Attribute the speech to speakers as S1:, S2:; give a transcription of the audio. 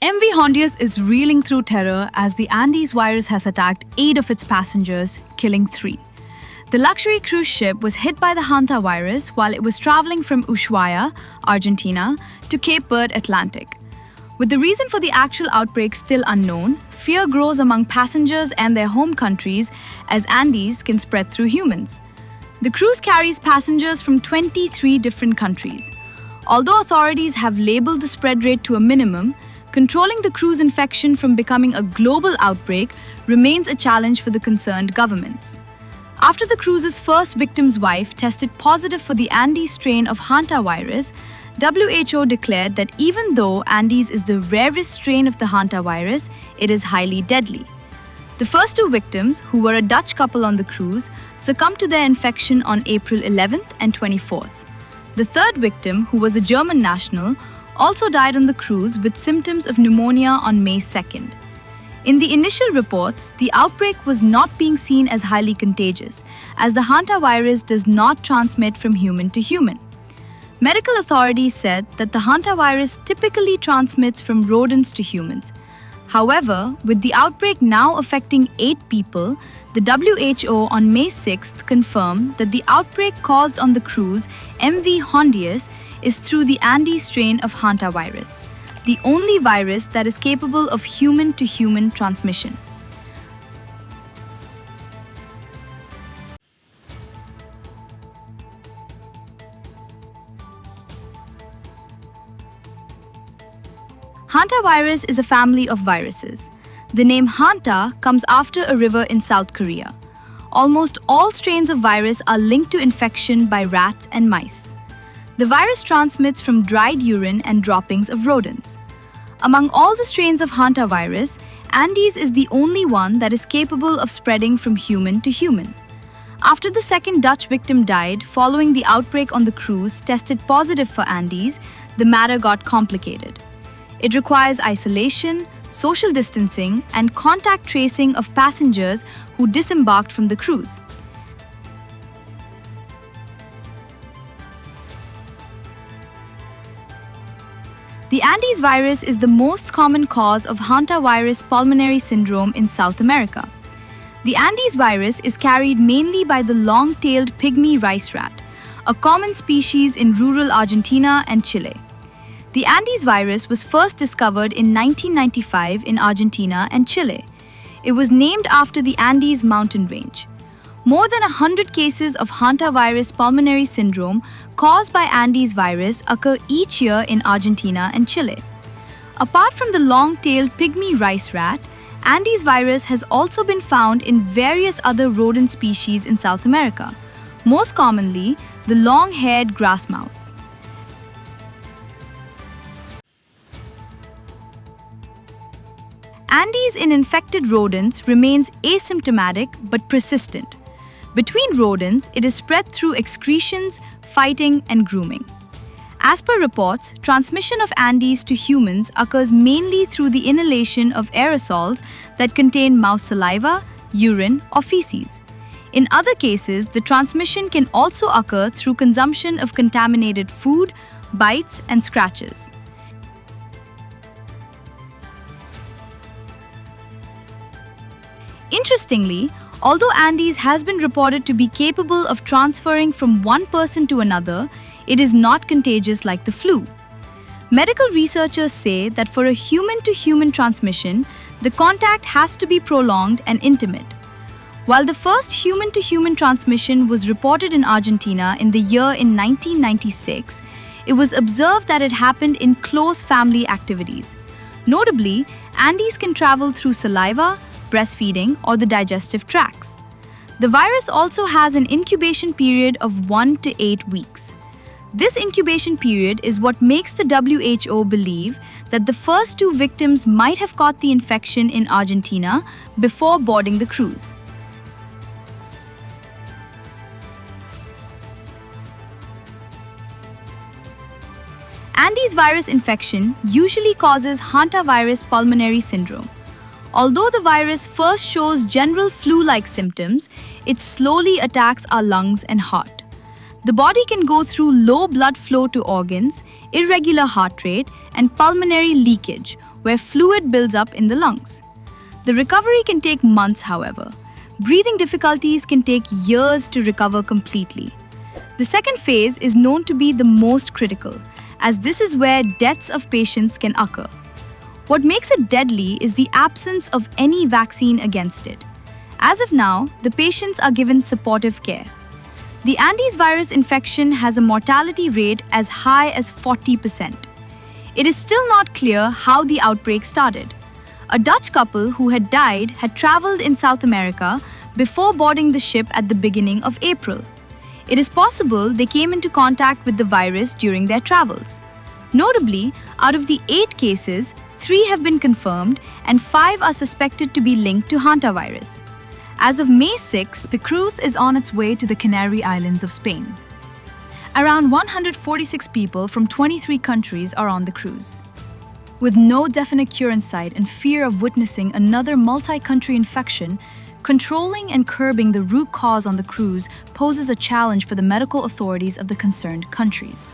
S1: MV Hondius is reeling through terror as the Andes virus has attacked 8 of its passengers, killing 3. The luxury cruise ship was hit by the Hantavirus while it was traveling from Ushuaia, Argentina, to Cape Verde, Atlantic. With the reason for the actual outbreak still unknown, fear grows among passengers and their home countries as Andes can spread through humans. The cruise carries passengers from 23 different countries. Although authorities have labeled the spread rate to a minimum, controlling the cruise infection from becoming a global outbreak remains a challenge for the concerned governments. After the cruise's first victim's wife tested positive for the Andes strain of Hantavirus, WHO declared that even though Andes is the rarest strain of the Hantavirus, it is highly deadly. The first 2 victims, who were a Dutch couple on the cruise, succumbed to their infection on April 11th and 24th. The third victim, who was a German national, also died on the cruise with symptoms of pneumonia on May 2nd. In the initial reports, the outbreak was not being seen as highly contagious, as the Hantavirus does not transmit from human to human. Medical authorities said that the Hantavirus typically transmits from rodents to humans. However, with the outbreak now affecting 8 people, the WHO on May 6th confirmed that the outbreak caused on the cruise MV Hondius is through the Andes strain of Hantavirus, the only virus that is capable of human-to-human transmission. Hantavirus is a family of viruses. The name Hanta comes after a river in South Korea. Almost all strains of virus are linked to infection by rats and mice. The virus transmits from dried urine and droppings of rodents. Among all the strains of Hantavirus, Andes is the only one that is capable of spreading from human to human. After the second Dutch victim died following the outbreak on the cruise tested positive for Andes, the matter got complicated. It requires isolation, social distancing, and contact tracing of passengers who disembarked from the cruise. The Andes virus is the most common cause of Hantavirus pulmonary syndrome in South America. The Andes virus is carried mainly by the long-tailed pygmy rice rat, a common species in rural Argentina and Chile. The Andes virus was first discovered in 1995 in Argentina and Chile. It was named after the Andes mountain range. More than 100 cases of Hantavirus pulmonary syndrome caused by Andes virus occur each year in Argentina and Chile. Apart from the long-tailed pygmy rice rat, Andes virus has also been found in various other rodent species in South America, most commonly the long-haired grass mouse. Andes in infected rodents remains asymptomatic but persistent. Between rodents, it is spread through excretions, fighting, and grooming. As per reports, transmission of Andes to humans occurs mainly through the inhalation of aerosols that contain mouse saliva, urine, or feces. In other cases, the transmission can also occur through consumption of contaminated food, bites, and scratches. Interestingly, although Andes has been reported to be capable of transferring from one person to another, it is not contagious like the flu. Medical researchers say that for a human-to-human transmission, the contact has to be prolonged and intimate. While the first human-to-human transmission was reported in Argentina in the year in 1996, it was observed that it happened in close family activities. Notably, Andes can travel through saliva, breastfeeding, or the digestive tracts. The virus also has an incubation period of 1 to 8 weeks. This incubation period is what makes the WHO believe that the first 2 victims might have caught the infection in Argentina before boarding the cruise. Andes virus infection usually causes Hantavirus pulmonary syndrome. Although the virus first shows general flu-like symptoms, it slowly attacks our lungs and heart. The body can go through low blood flow to organs, irregular heart rate, and pulmonary leakage, where fluid builds up in the lungs. The recovery can take months, however. Breathing difficulties can take years to recover completely. The second phase is known to be the most critical, as this is where deaths of patients can occur. What makes it deadly is the absence of any vaccine against it. As of now, the patients are given supportive care. The Andes virus infection has a mortality rate as high as 40%. It is still not clear how the outbreak started. A Dutch couple who had died had traveled in South America before boarding the ship at the beginning of April. It is possible they came into contact with the virus during their travels. Notably, out of the 8 cases, 3 have been confirmed and 5 are suspected to be linked to Hantavirus. As of May 6, the cruise is on its way to the Canary Islands of Spain. Around 146 people from 23 countries are on the cruise. With no definite cure in sight and fear of witnessing another multi-country infection, controlling and curbing the root cause on the cruise poses a challenge for the medical authorities of the concerned countries.